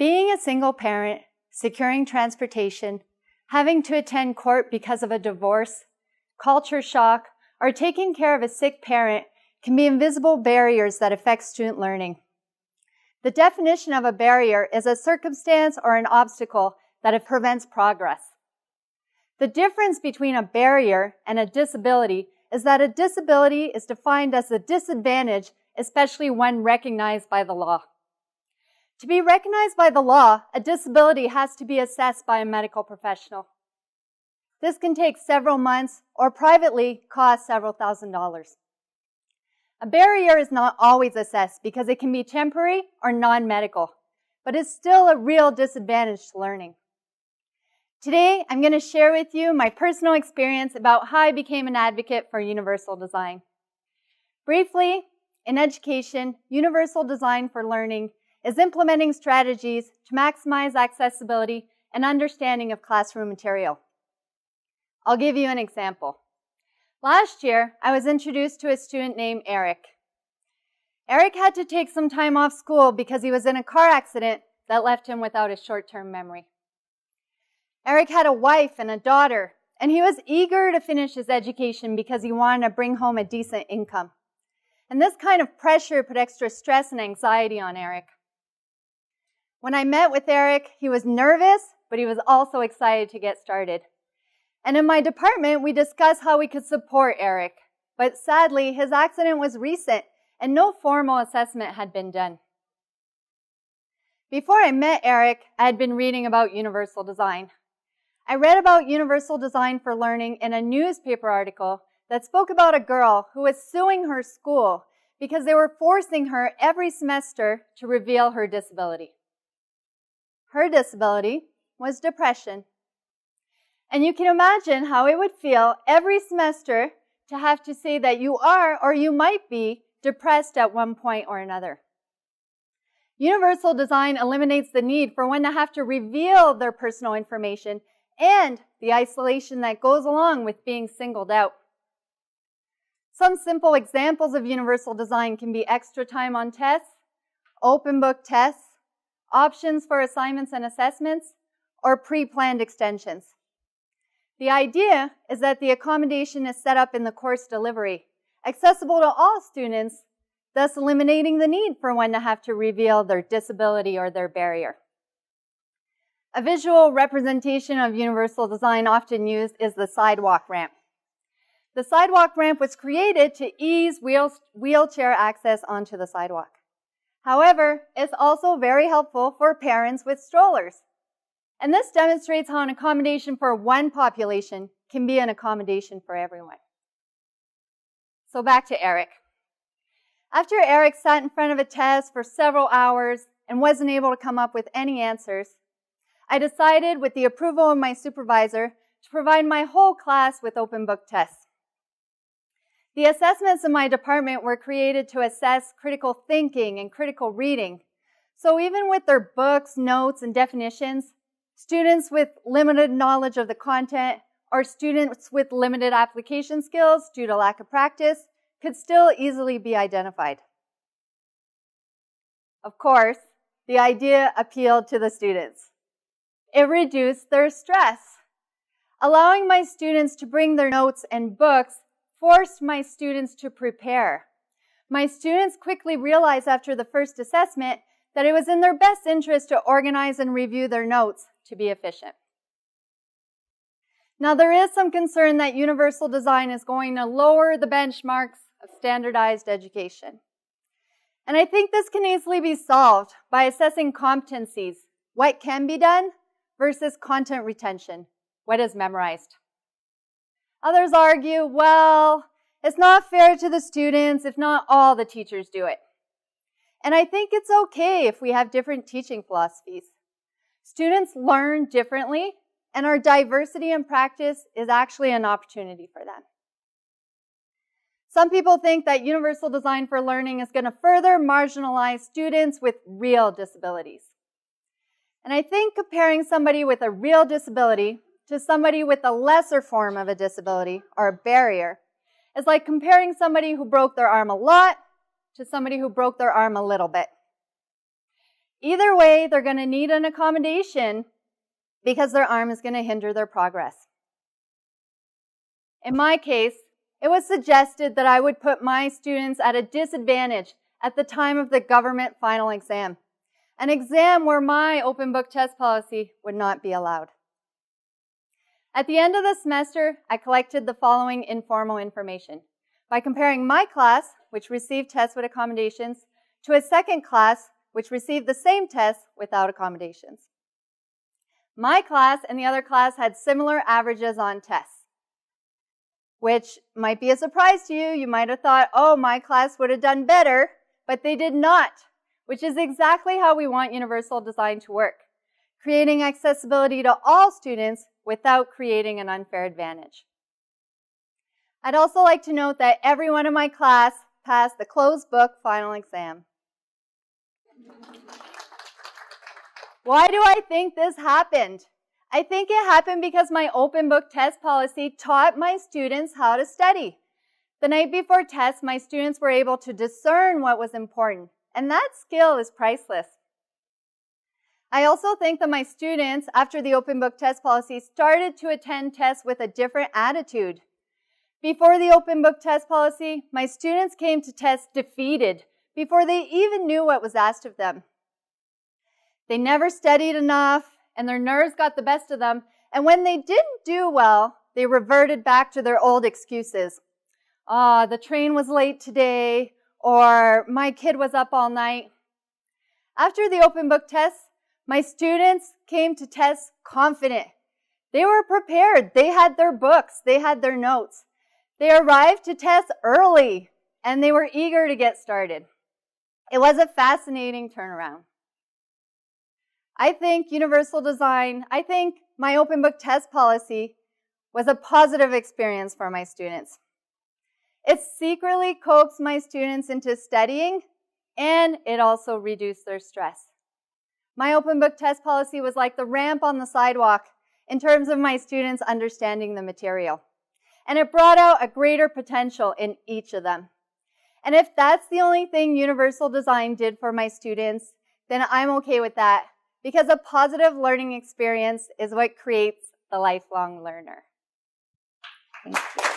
Being a single parent, securing transportation, having to attend court because of a divorce, culture shock, or taking care of a sick parent can be invisible barriers that affect student learning. The definition of a barrier is a circumstance or an obstacle that prevents progress. The difference between a barrier and a disability is that a disability is defined as a disadvantage, especially when recognized by the law. To be recognized by the law, a disability has to be assessed by a medical professional. This can take several months or privately cost several $1,000s. A barrier is not always assessed because it can be temporary or non-medical, but it's still a real disadvantage to learning. Today, I'm going to share with you my personal experience about how I became an advocate for universal design. Briefly, in education, universal design for learning is implementing strategies to maximize accessibility and understanding of classroom material. I'll give you an example. Last year, I was introduced to a student named Eric. Eric had to take some time off school because he was in a car accident that left him without a short-term memory. Eric had a wife and a daughter, and he was eager to finish his education because he wanted to bring home a decent income. And this kind of pressure put extra stress and anxiety on Eric. When I met with Eric, he was nervous, but he was also excited to get started. And in my department, we discussed how we could support Eric. But sadly, his accident was recent, and no formal assessment had been done. Before I met Eric, I had been reading about universal design. I read about universal design for learning in a newspaper article that spoke about a girl who was suing her school because they were forcing her every semester to reveal her disability. Her disability was depression. And you can imagine how it would feel every semester to have to say that you are or you might be depressed at one point or another. Universal design eliminates the need for one to have to reveal their personal information and the isolation that goes along with being singled out. Some simple examples of universal design can be extra time on tests, open book tests, options for assignments and assessments, or pre-planned extensions. The idea is that the accommodation is set up in the course delivery, accessible to all students, thus eliminating the need for one to have to reveal their disability or their barrier. A visual representation of universal design often used is the sidewalk ramp. The sidewalk ramp was created to ease wheelchair access onto the sidewalk. However, it's also very helpful for parents with strollers. And this demonstrates how an accommodation for one population can be an accommodation for everyone. So back to Eric. After Eric sat in front of a test for several hours and wasn't able to come up with any answers, I decided, with the approval of my supervisor, to provide my whole class with open book tests. The assessments in my department were created to assess critical thinking and critical reading. So even with their books, notes, and definitions, students with limited knowledge of the content or students with limited application skills due to lack of practice could still easily be identified. Of course, the idea appealed to the students. It reduced their stress. Allowing my students to bring their notes and books forced my students to prepare. My students quickly realized after the first assessment that it was in their best interest to organize and review their notes to be efficient. Now, there is some concern that universal design is going to lower the benchmarks of standardized education. And I think this can easily be solved by assessing competencies, what can be done, versus content retention, what is memorized. Others argue, well, it's not fair to the students if not all the teachers do it. And I think it's okay if we have different teaching philosophies. Students learn differently, and our diversity in practice is actually an opportunity for them. Some people think that universal design for learning is going to further marginalize students with real disabilities. And I think comparing somebody with a real disability to somebody with a lesser form of a disability or a barrier is like comparing somebody who broke their arm a lot to somebody who broke their arm a little bit. Either way, they're going to need an accommodation because their arm is going to hinder their progress. In my case, it was suggested that I would put my students at a disadvantage at the time of the government final exam, an exam where my open book test policy would not be allowed. At the end of the semester, I collected the following informal information by comparing my class, which received tests with accommodations, to a second class, which received the same tests without accommodations. My class and the other class had similar averages on tests, which might be a surprise to you. You might have thought, oh, my class would have done better, but they did not, which is exactly how we want universal design to work, creating accessibility to all students without creating an unfair advantage. I'd also like to note that everyone in my class passed the closed book final exam. Why do I think this happened? I think it happened because my open book test policy taught my students how to study. The night before tests, my students were able to discern what was important, and that skill is priceless. I also think that my students, after the open book test policy, started to attend tests with a different attitude. Before the open book test policy, my students came to tests defeated before they even knew what was asked of them. They never studied enough, and their nerves got the best of them, and when they didn't do well, they reverted back to their old excuses. The train was late today, or my kid was up all night. After the open book tests, my students came to tests confident. They were prepared. They had their books. They had their notes. They arrived to tests early, and they were eager to get started. It was a fascinating turnaround. I think universal design, I think my open book test policy was a positive experience for my students. It secretly coaxed my students into studying, and it also reduced their stress. My open book test policy was like the ramp on the sidewalk in terms of my students understanding the material. And it brought out a greater potential in each of them. And if that's the only thing universal design did for my students, then I'm okay with that, because a positive learning experience is what creates the lifelong learner. Thank you.